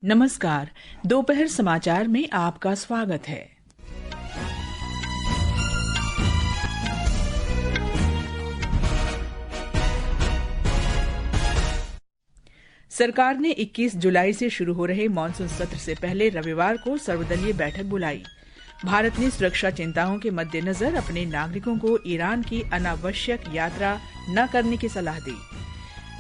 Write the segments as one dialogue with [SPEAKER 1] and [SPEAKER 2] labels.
[SPEAKER 1] नमस्कार। दोपहर समाचार में आपका स्वागत है। सरकार ने 21 जुलाई से शुरू हो रहे मानसून सत्र से पहले रविवार को सर्वदलीय बैठक बुलाई। भारत ने सुरक्षा चिंताओं के मद्देनजर अपने नागरिकों को ईरान की अनावश्यक यात्रा न करने की सलाह दी।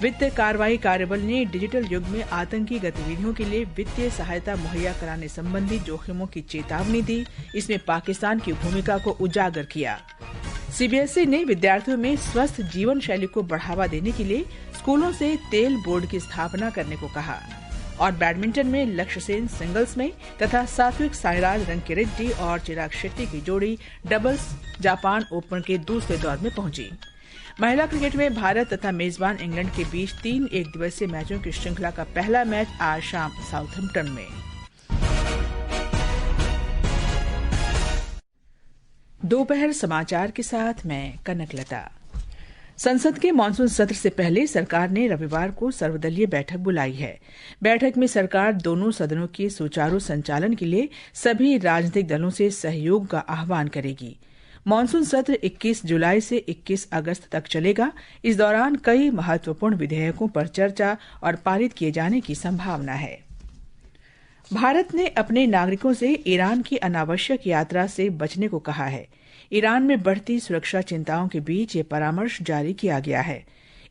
[SPEAKER 1] वित्त कार्रवाई कार्यबल ने डिजिटल युग में आतंकी गतिविधियों के लिए वित्तीय सहायता मुहैया कराने संबंधी जोखिमों की चेतावनी दी। इसमें पाकिस्तान की भूमिका को उजागर किया। सीबीएसई ने विद्यार्थियों में स्वस्थ जीवन शैली को बढ़ावा देने के लिए स्कूलों से तेल बोर्ड की स्थापना करने को कहा। और बैडमिंटन में लक्ष्य सेन सिंगल्स में तथा सात्विक साईराज रंकीरेड्डी और चिराग शेट्टी की जोड़ी डबल्स जापान ओपन के दूसरे दौर में पहुंची। महिला क्रिकेट में भारत तथा मेजबान इंग्लैंड के बीच 3 एकदिवसीय मैचों की श्रृंखला का पहला मैच आज शाम साउथहैम्पटन में। दोपहर समाचार के साथ मैं कनकलता। संसद के मानसून सत्र से पहले सरकार ने रविवार को सर्वदलीय बैठक बुलाई है। बैठक में सरकार दोनों सदनों के सुचारू संचालन के लिए सभी राजनीतिक दलों से सहयोग का आह्वान करेगी। मानसून सत्र 21 जुलाई से 21 अगस्त तक चलेगा। इस दौरान कई महत्वपूर्ण विधेयकों पर चर्चा और पारित किए जाने की संभावना है। भारत ने अपने नागरिकों से ईरान की अनावश्यक यात्रा से बचने को कहा है। ईरान में बढ़ती सुरक्षा चिंताओं के बीच ये परामर्श जारी किया गया है।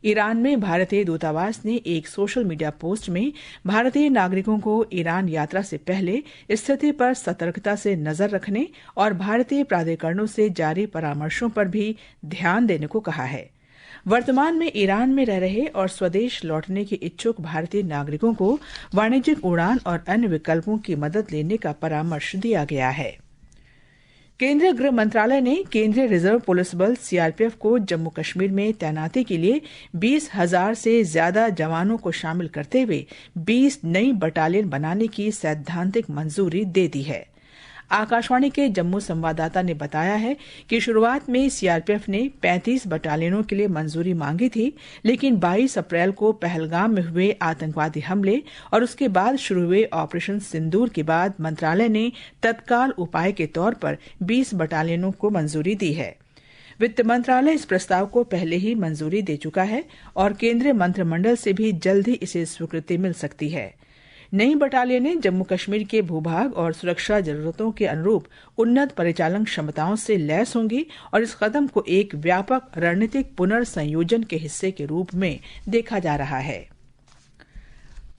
[SPEAKER 1] ईरान में भारतीय दूतावास ने एक सोशल मीडिया पोस्ट में भारतीय नागरिकों को ईरान यात्रा से पहले स्थिति पर सतर्कता से नजर रखने और भारतीय प्राधिकरणों से जारी परामर्शों पर भी ध्यान देने को कहा है। वर्तमान में ईरान में रह रहे और स्वदेश लौटने के इच्छुक भारतीय नागरिकों को वाणिज्यिक उड़ान और अन्य विकल्पों की मदद लेने का परामर्श दिया गया है। केंद्रीय गृह मंत्रालय ने केंद्रीय रिजर्व पुलिस बल सीआरपीएफ को जम्मू कश्मीर में तैनाती के लिए 20,000 से ज्यादा जवानों को शामिल करते हुए 20 नई बटालियन बनाने की सैद्धांतिक मंजूरी दे दी है। आकाशवाणी के जम्मू संवाददाता ने बताया है कि शुरुआत में सीआरपीएफ ने 35 बटालियनों के लिए मंजूरी मांगी थी, लेकिन 22 अप्रैल को पहलगाम में हुए आतंकवादी हमले और उसके बाद शुरू हुए ऑपरेशन सिंदूर के बाद मंत्रालय ने तत्काल उपाय के तौर पर 20 बटालियनों को मंजूरी दी है। वित्त मंत्रालय इस प्रस्ताव को पहले ही मंजूरी दे चुका है और केंद्रीय मंत्रिमंडल से भी जल्द ही इसे स्वीकृति मिल सकती है। नई बटालियनें जम्मू कश्मीर के भूभाग और सुरक्षा जरूरतों के अनुरूप उन्नत परिचालन क्षमताओं से लैस होंगी और इस कदम को एक व्यापक रणनीतिक पुनर्संयोजन के हिस्से के रूप में देखा जा रहा है।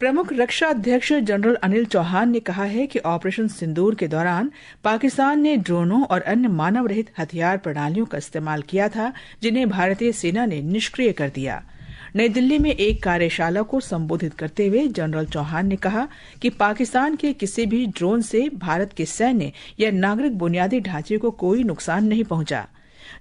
[SPEAKER 1] प्रमुख रक्षा अध्यक्ष जनरल अनिल चौहान ने कहा है कि ऑपरेशन सिंदूर के दौरान पाकिस्तान ने ड्रोनों और अन्य मानव रहित हथियार प्रणालियों का इस्तेमाल किया था, जिन्हें भारतीय सेना ने निष्क्रिय कर दिया। नई दिल्ली में एक कार्यशाला को संबोधित करते हुए जनरल चौहान ने कहा कि पाकिस्तान के किसी भी ड्रोन से भारत के सैन्य या नागरिक बुनियादी ढांचे को कोई नुकसान नहीं पहुंचा।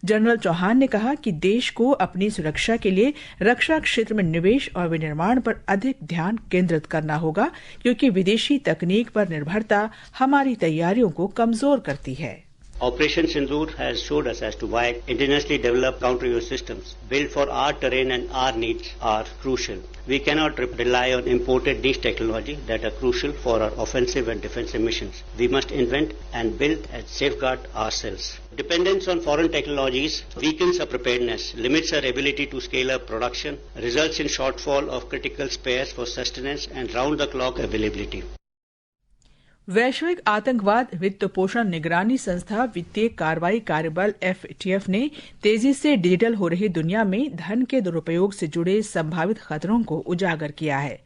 [SPEAKER 1] जनरल चौहान ने कहा कि देश को अपनी सुरक्षा के लिए रक्षा क्षेत्र में निवेश और विनिर्माण पर अधिक ध्यान केंद्रित करना होगा, क्योंकि विदेशी तकनीक पर निर्भरता हमारी तैयारियों को कमजोर करती है।
[SPEAKER 2] Operation Sindoor has showed us as to why indigenously developed counter-UAV systems built for our terrain and our needs are crucial. We cannot rely on imported niche technology that are crucial for our offensive and defensive missions. We must invent and build and safeguard ourselves. Dependence on foreign technologies weakens our preparedness, limits our ability to scale up production, results in shortfall of critical spares for sustenance and round-the-clock availability.
[SPEAKER 1] वैश्विक आतंकवाद वित्त पोषण निगरानी संस्था वित्तीय कार्रवाई कार्यबल FATF ने तेजी से डिजिटल हो रही दुनिया में धन के दुरुपयोग से जुड़े संभावित खतरों को उजागर किया है।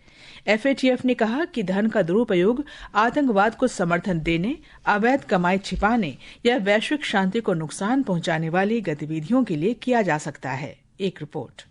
[SPEAKER 1] एफएटीएफ ने कहा कि धन का दुरुपयोग आतंकवाद को समर्थन देने, अवैध कमाई छिपाने या वैश्विक शांति को नुकसान पहुंचाने वाली गतिविधियों के लिए किया जा सकता है। एक रिपोर्ट।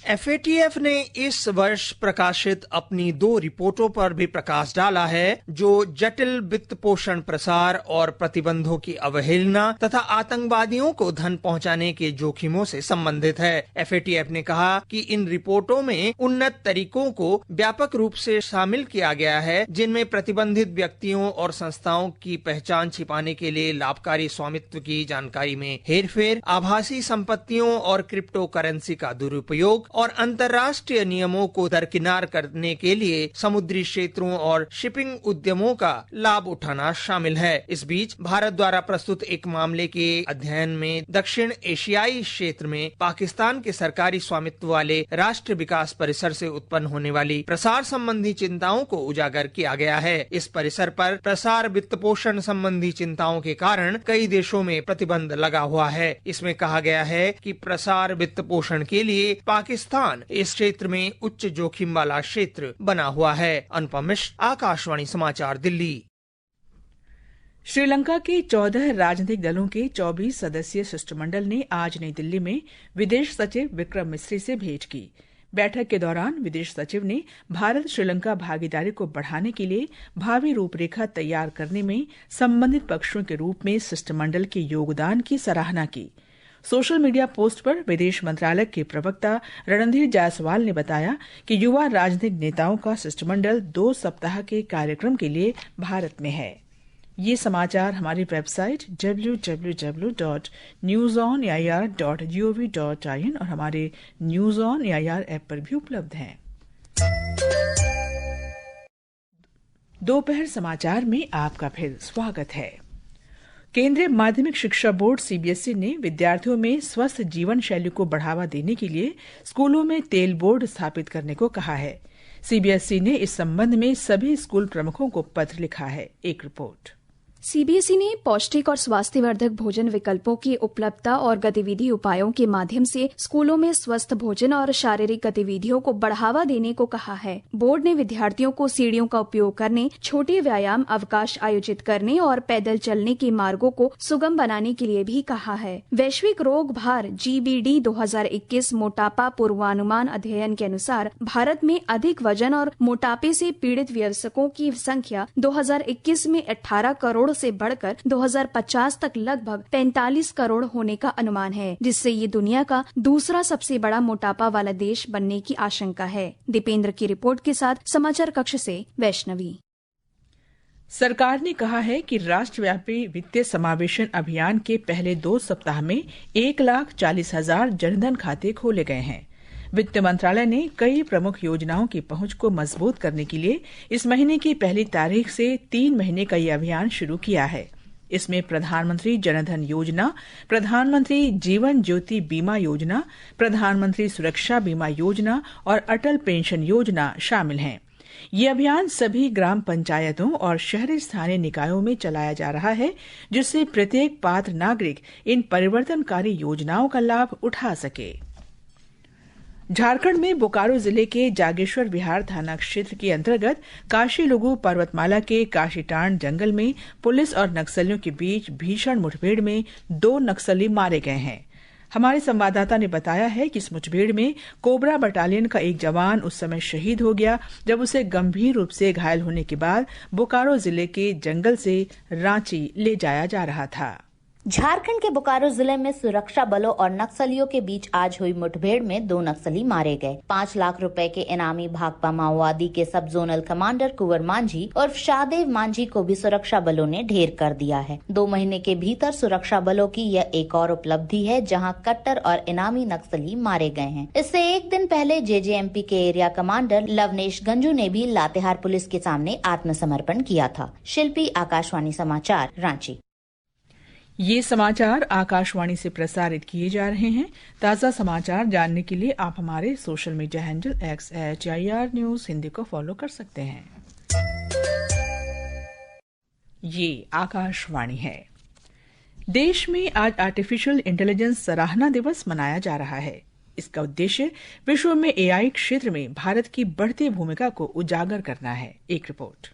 [SPEAKER 3] एफएटीएफ ने इस वर्ष प्रकाशित अपनी 2 रिपोर्टों पर भी प्रकाश डाला है, जो जटिल वित्त पोषण प्रसार और प्रतिबंधों की अवहेलना तथा आतंकवादियों को धन पहुंचाने के जोखिमों से संबंधित है। एफएटीएफ ने कहा कि इन रिपोर्टों में उन्नत तरीकों को व्यापक रूप से शामिल किया गया है, जिनमें प्रतिबंधित व्यक्तियों और संस्थाओं की पहचान छिपाने के लिए लाभकारी स्वामित्व की जानकारी में हेरफेर, आभासी संपत्तियों और क्रिप्टो करेंसी का दुरुपयोग, और अंतर्राष्ट्रीय नियमों को दरकिनार करने के लिए समुद्री क्षेत्रों और शिपिंग उद्यमों का लाभ उठाना शामिल है। इस बीच भारत द्वारा प्रस्तुत एक मामले के अध्ययन में दक्षिण एशियाई क्षेत्र में पाकिस्तान के सरकारी स्वामित्व वाले राष्ट्रीय विकास परिसर से उत्पन्न होने वाली प्रसार संबंधी चिंताओं को उजागर किया गया है। इस परिसर पर प्रसार वित्त पोषण संबंधी चिंताओं के कारण कई देशों में प्रतिबंध लगा हुआ है। इसमें कहा गया है कि प्रसार वित्त पोषण के लिए पाकिस्तान इस क्षेत्र में उच्च जोखिम वाला क्षेत्र बना हुआ है। अनुपम मिश्र, आकाशवाणी समाचार, दिल्ली।
[SPEAKER 1] श्रीलंका के 14 राजनीतिक दलों के 24 सदस्यीय शिष्टमंडल ने आज नई दिल्ली में विदेश सचिव विक्रम मिस्री से भेंट की। बैठक के दौरान विदेश सचिव ने भारत श्रीलंका भागीदारी को बढ़ाने के लिए भावी रूपरेखा तैयार करने में संबंधित पक्षों के रूप में शिष्टमंडल के योगदान की सराहना की। सोशल मीडिया पोस्ट पर विदेश मंत्रालय के प्रवक्ता रणधीर जायसवाल ने बताया कि युवा राजनीतिक नेताओं का शिष्टमंडल 2 सप्ताह के कार्यक्रम के लिए भारत में है। ये समाचार हमारी वेबसाइट www.newsonair.gov.in और हमारे न्यूज ऑन एआईआर ऐप पर भी उपलब्ध हैं। दोपहर समाचार में आपका फिर स्वागत है। केंद्रीय माध्यमिक शिक्षा बोर्ड सीबीएसई ने विद्यार्थियों में स्वस्थ जीवन शैली को बढ़ावा देने के लिए स्कूलों में तेल बोर्ड स्थापित करने को कहा है। सीबीएसई ने इस संबंध में सभी स्कूल प्रमुखों को पत्र लिखा है। एक रिपोर्ट।
[SPEAKER 4] सीबीएसई ने पौष्टिक और स्वास्थ्यवर्धक भोजन विकल्पों की उपलब्धता और गतिविधि उपायों के माध्यम से स्कूलों में स्वस्थ भोजन और शारीरिक गतिविधियों को बढ़ावा देने को कहा है। बोर्ड ने विद्यार्थियों को सीढ़ियों का उपयोग करने, छोटे व्यायाम अवकाश आयोजित करने और पैदल चलने के मार्गों को सुगम बनाने के लिए भी कहा है। वैश्विक रोग भार GBD 2021 मोटापा पूर्वानुमान अध्ययन के अनुसार भारत में अधिक वजन और मोटापे से पीड़ित वयस्कों की संख्या 2021 में 18 करोड़ से बढ़कर 2050 तक लगभग 45 करोड़ होने का अनुमान है, जिससे ये दुनिया का दूसरा सबसे बड़ा मोटापा वाला देश बनने की आशंका है। दीपेंद्र की रिपोर्ट के साथ समाचार कक्ष से वैष्णवी।
[SPEAKER 1] सरकार ने कहा है कि राष्ट्रव्यापी वित्तीय समावेशन अभियान के पहले 2 सप्ताह में 1,40,000 जनधन खाते खोले गए हैं। वित्त मंत्रालय ने कई प्रमुख योजनाओं की पहुंच को मजबूत करने के लिए इस महीने की पहली तारीख से 3 महीने का ये अभियान शुरू किया है। इसमें प्रधानमंत्री जनधन योजना, प्रधानमंत्री जीवन ज्योति बीमा योजना, प्रधानमंत्री सुरक्षा बीमा योजना और अटल पेंशन योजना शामिल हैं। ये अभियान सभी ग्राम पंचायतों और शहरी स्थानीय निकायों में चलाया जा रहा है, जिससे प्रत्येक पात्र नागरिक इन परिवर्तनकारी योजनाओं का लाभ उठा सके। झारखंड में बोकारो जिले के जागेश्वर विहार थाना क्षेत्र के अंतर्गत काशीलुगु पर्वतमाला के काशीटांड जंगल में पुलिस और नक्सलियों के बीच भीषण मुठभेड़ में 2 नक्सली मारे गए हैं। हमारे संवाददाता ने बताया है कि इस मुठभेड़ में कोबरा बटालियन का एक जवान उस समय शहीद हो गया जब उसे गंभीर रूप से घायल होने के बाद बोकारो जिले के जंगल से रांची ले जाया जा रहा था।
[SPEAKER 5] झारखंड के बोकारो जिले में सुरक्षा बलों और नक्सलियों के बीच आज हुई मुठभेड़ में 2 नक्सली मारे गए। 5 लाख रुपए के इनामी भाकपा माओवादी के सब जोनल कमांडर कुंवर मांझी और शाहदेव मांझी को भी सुरक्षा बलों ने ढेर कर दिया है। 2 महीने के भीतर सुरक्षा बलों की यह एक और उपलब्धि है, जहां कट्टर और इनामी नक्सली मारे गए हैं। इससे एक दिन पहले जेजेएमपी के एरिया कमांडर लवनेश गंजू ने भी लातेहार पुलिस के सामने आत्मसमर्पण किया था। शिल्पी, आकाशवाणी समाचार, रांची।
[SPEAKER 1] ये समाचार आकाशवाणी से प्रसारित किए जा रहे हैं। ताज़ा समाचार जानने के लिए आप हमारे social media handle @AIR news Hindi को फॉलो कर सकते हैं। ये आकाशवाणी है। देश में आज आर्टिफिशियल इंटेलिजेंस सराहना दिवस मनाया जा रहा है। इसका उद्देश्य विश्व में AI क्षेत्र में भारत की बढ़ती भूमिका को उजागर करना है। एक रिपोर्ट।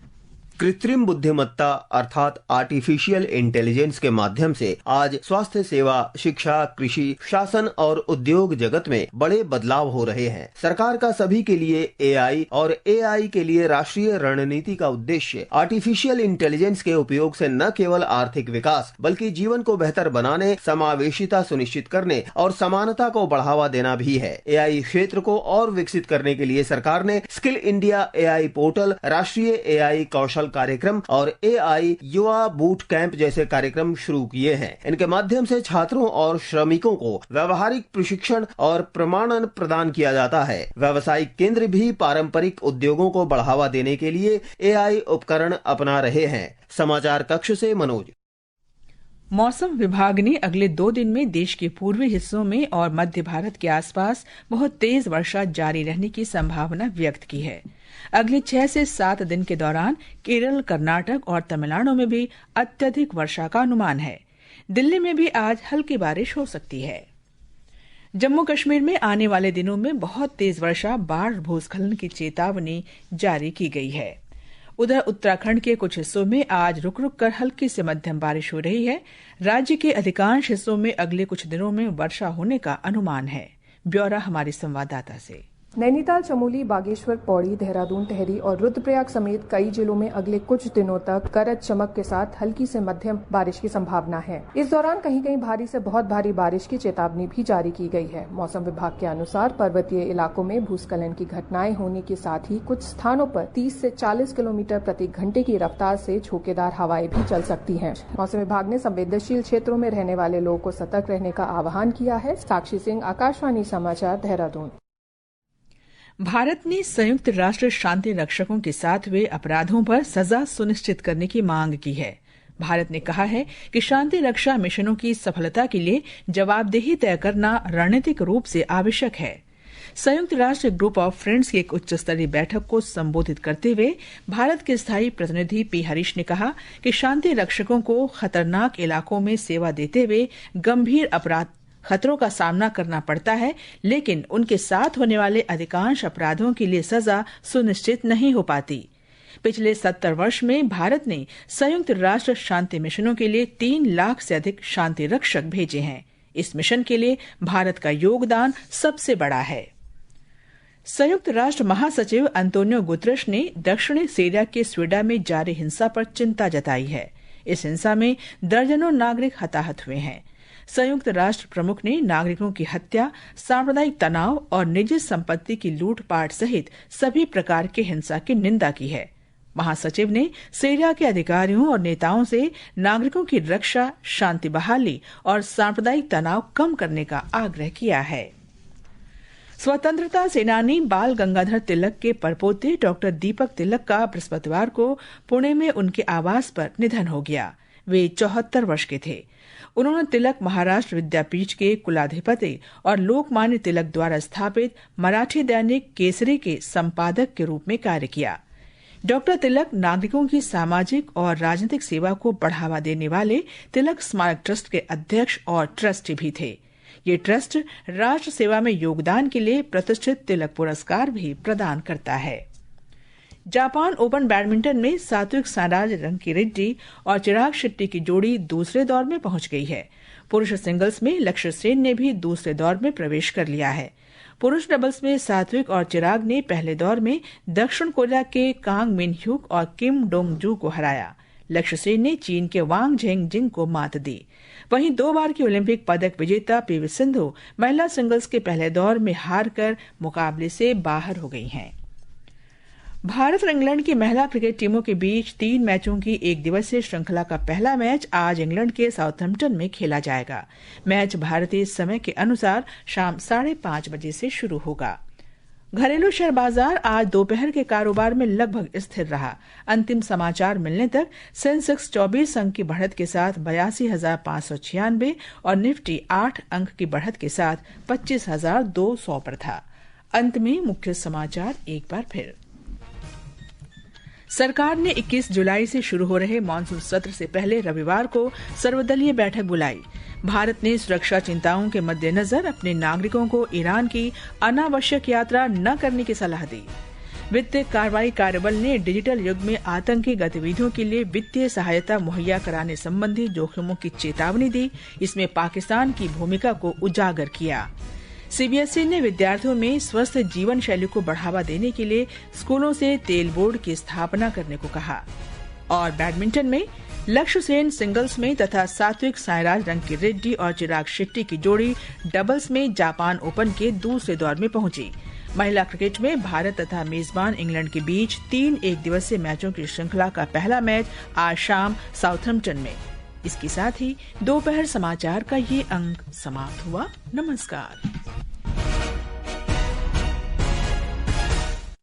[SPEAKER 6] कृत्रिम बुद्धिमत्ता अर्थात आर्टिफिशियल इंटेलिजेंस के माध्यम से आज स्वास्थ्य सेवा, शिक्षा, कृषि, शासन और उद्योग जगत में बड़े बदलाव हो रहे हैं। सरकार का सभी के लिए AI और AI के लिए राष्ट्रीय रणनीति का उद्देश्य आर्टिफिशियल इंटेलिजेंस के उपयोग से न केवल आर्थिक विकास बल्कि जीवन को बेहतर बनाने, समावेशिता सुनिश्चित करने और समानता को बढ़ावा देना भी है। AI क्षेत्र को और विकसित करने के लिए सरकार ने स्किल इंडिया AI पोर्टल, राष्ट्रीय AI कौशल कौशल कार्यक्रम और AI युवा बूट कैंप जैसे कार्यक्रम शुरू किए हैं। इनके माध्यम से छात्रों और श्रमिकों को व्यावहारिक प्रशिक्षण और प्रमाणन प्रदान किया जाता है। व्यावसायिक केंद्र भी पारंपरिक उद्योगों को बढ़ावा देने के लिए AI उपकरण अपना रहे हैं। समाचार कक्ष से मनोज।
[SPEAKER 1] मौसम विभाग ने अगले 2 दिन में देश के पूर्वी हिस्सों में और मध्य भारत के आसपास बहुत तेज वर्षा जारी रहने की संभावना व्यक्त की है। अगले 6 से 7 दिन के दौरान केरल, कर्नाटक और तमिलनाडु में भी अत्यधिक वर्षा का अनुमान है। दिल्ली में भी आज हल्की बारिश हो सकती है। जम्मू कश्मीर में आने वाले दिनों में बहुत तेज वर्षा, बाढ़, भूस्खलन की चेतावनी जारी की गई है। उधर उत्तराखंड के कुछ हिस्सों में आज रुक रुक कर हल्की से मध्यम बारिश हो रही है। राज्य के अधिकांश हिस्सों में अगले कुछ दिनों में वर्षा होने का अनुमान है। ब्यौरा हमारे संवाददाता से।
[SPEAKER 7] नैनीताल, चमोली, बागेश्वर, पौड़ी, देहरादून, टिहरी और रुद्रप्रयाग समेत कई जिलों में अगले कुछ दिनों तक गरज चमक के साथ हल्की से मध्यम बारिश की संभावना है। इस दौरान कहीं कहीं भारी से बहुत भारी बारिश की चेतावनी भी जारी की गई है। मौसम विभाग के अनुसार पर्वतीय इलाकों में भूस्खलन की घटनाएं होने के साथ ही कुछ स्थानों पर 30 से 40 किलोमीटर प्रति घंटे की रफ्तार से झोंकेदार हवाएं भी चल सकती हैं। मौसम विभाग ने संवेदनशील क्षेत्रों में रहने वाले लोगों को सतर्क रहने का आह्वान किया है। साक्षी सिंह, आकाशवाणी समाचार, देहरादून।
[SPEAKER 1] भारत ने संयुक्त राष्ट्र शांति रक्षकों के साथ हुए अपराधों पर सजा सुनिश्चित करने की मांग की है। भारत ने कहा है कि शांति रक्षा मिशनों की सफलता के लिए जवाबदेही तय करना रणनीतिक रूप से आवश्यक है। संयुक्त राष्ट्र ग्रुप ऑफ फ्रेंड्स की एक उच्च स्तरीय बैठक को संबोधित करते हुए भारत के स्थायी प्रतिनिधि पी हरीश ने कहा कि शांति रक्षकों को खतरनाक इलाकों में सेवा देते हुए गंभीर अपराध खतरों का सामना करना पड़ता है, लेकिन उनके साथ होने वाले अधिकांश अपराधों के लिए सजा सुनिश्चित नहीं हो पाती। पिछले 70 वर्ष में भारत ने संयुक्त राष्ट्र शांति मिशनों के लिए 3 लाख से अधिक शांति रक्षक भेजे हैं। इस मिशन के लिए भारत का योगदान सबसे बड़ा है। संयुक्त राष्ट्र महासचिव अंतोनियो गुतरश ने दक्षिणी सीरिया के स्वेडा में जारी हिंसा पर चिंता जताई है। इस हिंसा में दर्जनों नागरिक हताहत हुए हैं। संयुक्त राष्ट्र प्रमुख ने नागरिकों की हत्या, सांप्रदायिक तनाव और निजी संपत्ति की लूटपाट सहित सभी प्रकार की हिंसा की निंदा की है। महासचिव ने सीरिया के अधिकारियों और नेताओं से नागरिकों की रक्षा, शांति बहाली और सांप्रदायिक तनाव कम करने का आग्रह किया है। स्वतंत्रता सेनानी बाल गंगाधर तिलक के परपोते डॉक्टर दीपक तिलक का बृहस्पतिवार को पुणे में उनके आवास पर निधन हो गया। वे 74 वर्ष के थे। उन्होंने तिलक महाराष्ट्र विद्यापीठ के कुलाधिपति और लोकमान्य तिलक द्वारा स्थापित मराठी दैनिक केसरी के संपादक के रूप में कार्य किया। डॉक्टर तिलक नागरिकों की सामाजिक और राजनीतिक सेवा को बढ़ावा देने वाले तिलक स्मारक ट्रस्ट के अध्यक्ष और ट्रस्टी भी थे। ये ट्रस्ट राष्ट्र सेवा में योगदान के लिए प्रतिष्ठित तिलक पुरस्कार भी प्रदान करता है। जापान ओपन बैडमिंटन में सात्विक साईराज रंकीरेड्डी और चिराग शेट्टी की जोड़ी दूसरे दौर में पहुंच गई है। पुरुष सिंगल्स में लक्ष्य सेन ने भी दूसरे दौर में प्रवेश कर लिया है। पुरुष डबल्स में सात्विक और चिराग ने पहले दौर में दक्षिण कोरिया के कांग मिन ह्यूक और किम डोंग जू को हराया। लक्ष्य सेन ने चीन के वांग झेंग जिंग को मात दी। वहीं 2 बार की ओलंपिक पदक विजेता पीवी सिंधु महिला सिंगल्स के पहले दौर में हारकर मुकाबले से बाहर हो गई हैं। भारत और इंग्लैंड की महिला क्रिकेट टीमों के बीच 3 मैचों की एक दिवसीय श्रृंखला का पहला मैच आज इंग्लैंड के साउथहैम्पटन में खेला जाएगा। मैच भारतीय समय के अनुसार शाम 5:30 बजे से शुरू होगा। घरेलू शेयर बाजार आज दोपहर के कारोबार में लगभग स्थिर रहा। अंतिम समाचार मिलने तक सेंसेक्स 24 अंक की बढ़त के साथ 82,596 और निफ्टी 8 अंक की बढ़त के साथ 25,200 पर था। अंत में मुख्य समाचार एक बार फिर। सरकार ने 21 जुलाई से शुरू हो रहे मानसून सत्र से पहले रविवार को सर्वदलीय बैठक बुलाई। भारत ने सुरक्षा चिंताओं के मद्देनजर अपने नागरिकों को ईरान की अनावश्यक यात्रा न करने की सलाह दी। वित्तीय कार्रवाई कार्यबल ने डिजिटल युग में आतंकी गतिविधियों के लिए वित्तीय सहायता मुहैया कराने संबंधी जोखिमों की चेतावनी दी। इसमें पाकिस्तान की भूमिका को उजागर किया। सीबीएसई ने विद्यार्थियों में स्वस्थ जीवन शैली को बढ़ावा देने के लिए स्कूलों से तेल बोर्ड की स्थापना करने को कहा। और बैडमिंटन में लक्ष्य सेन सिंगल्स में तथा सात्विक साईराज रंकीरेड्डी और चिराग शेट्टी की जोड़ी डबल्स में जापान ओपन के दूसरे दौर में पहुंची। महिला क्रिकेट में भारत तथा मेजबान इंग्लैंड के बीच 3 एकदिवसीय मैचों की श्रृंखला का पहला मैच आज शाम साउथहैम्पटन में। इसके साथ ही दोपहर समाचार का ये अंक समाप्त हुआ। नमस्कार।